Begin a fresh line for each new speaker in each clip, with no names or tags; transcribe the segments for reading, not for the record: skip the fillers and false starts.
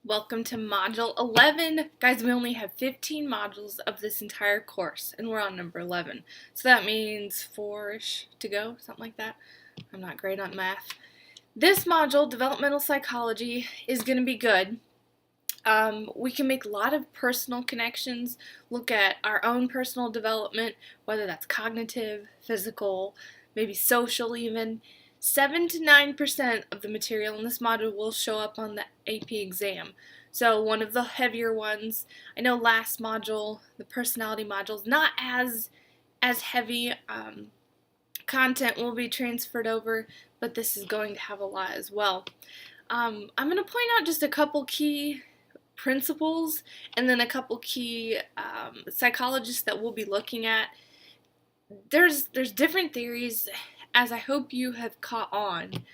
Welcome to Module 11. Guys, we only have 15 modules of this entire course, and we're on number 11. So that means 4-ish to go, something like that. I'm not great on math. This module, Developmental Psychology, is going to be good. We can make a lot of personal connections, look at our own personal development, whether that's cognitive, physical, maybe social even. 7 to 9% of the material in this module will show up on the AP exam. So one of the heavier ones, I know last module, the personality module, is not as heavy. Content will be transferred over, but this is going to have a lot as well. I'm going to point out just a couple key principles and then a couple key psychologists that we'll be looking at. There's different theories, as I hope you have caught on,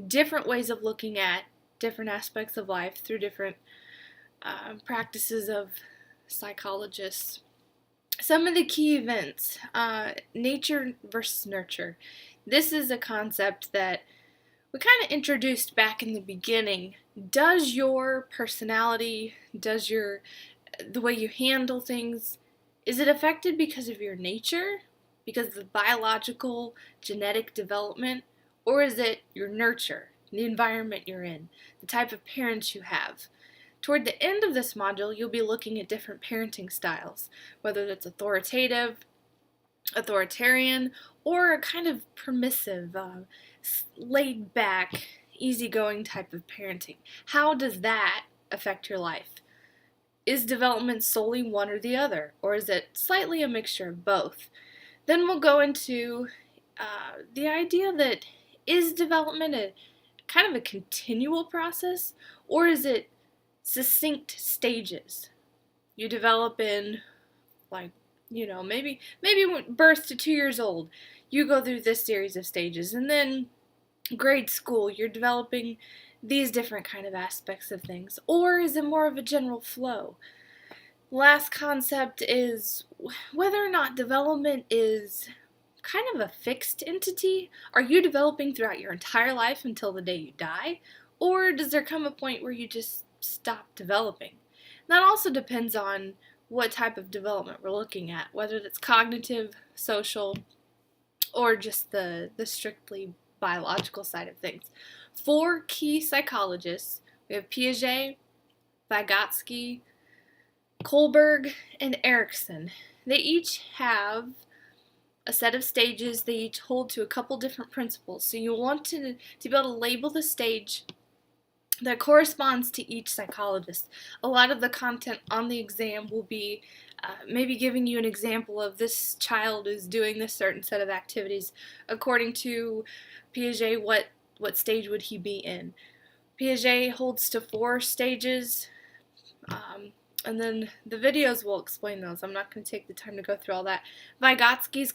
different ways of looking at different aspects of life through different practices of psychologists. Some of the key events, nature versus nurture. This is a concept that we kind of introduced back in the beginning. Does your personality, the way you handle things, is it affected because of your nature, because of the biological, genetic development, or is it your nurture, the environment you're in, the type of parents you have? Toward the end of this module, you'll be looking at different parenting styles, whether that's authoritative, authoritarian, or a kind of permissive, laid-back, easygoing type of parenting. How does that affect your life? Is development solely one or the other, or is it slightly a mixture of both? Then we'll go into the idea that is development a kind of a continual process, or is it succinct stages? You develop in, maybe birth to 2 years old, you go through this series of stages, and then grade school, you're developing these different kind of aspects of things, or is it more of a general flow? Last concept is whether or not development is kind of a fixed entity. Are you developing throughout your entire life until the day you die? Or does there come a point where you just stop developing? That also depends on what type of development we're looking at, whether it's cognitive, social, or just the strictly biological side of things. 4 key psychologists. We have Piaget, Vygotsky, Kohlberg, and Erikson. They each have a set of stages. They each hold to a couple different principles. So you want to be able to label the stage that corresponds to each psychologist. A lot of the content on the exam will be maybe giving you an example of this child is doing this certain set of activities. According to Piaget, what stage would he be in? Piaget holds to 4 stages. And then the videos will explain those. I'm not going to take the time to go through all that. Vygotsky's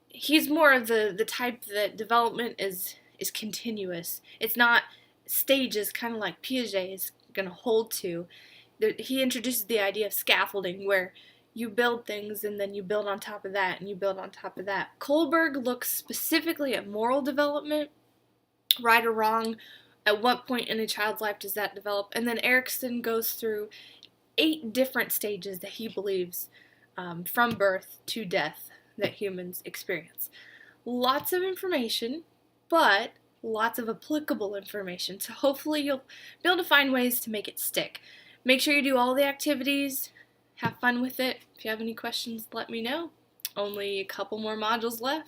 he's more of the type that development is continuous. It's not stages, kind of like Piaget is going to hold to. He introduces the idea of scaffolding, where you build things and then you build on top of that and you build on top of that. Kohlberg looks specifically at moral development, right or wrong. At what point in a child's life does that develop? And then Erikson goes through 8 different stages that he believes from birth to death that humans experience. Lots of information, but lots of applicable information. So hopefully you'll be able to find ways to make it stick. Make sure you do all the activities. Have fun with it. If you have any questions, let me know. Only a couple more modules left.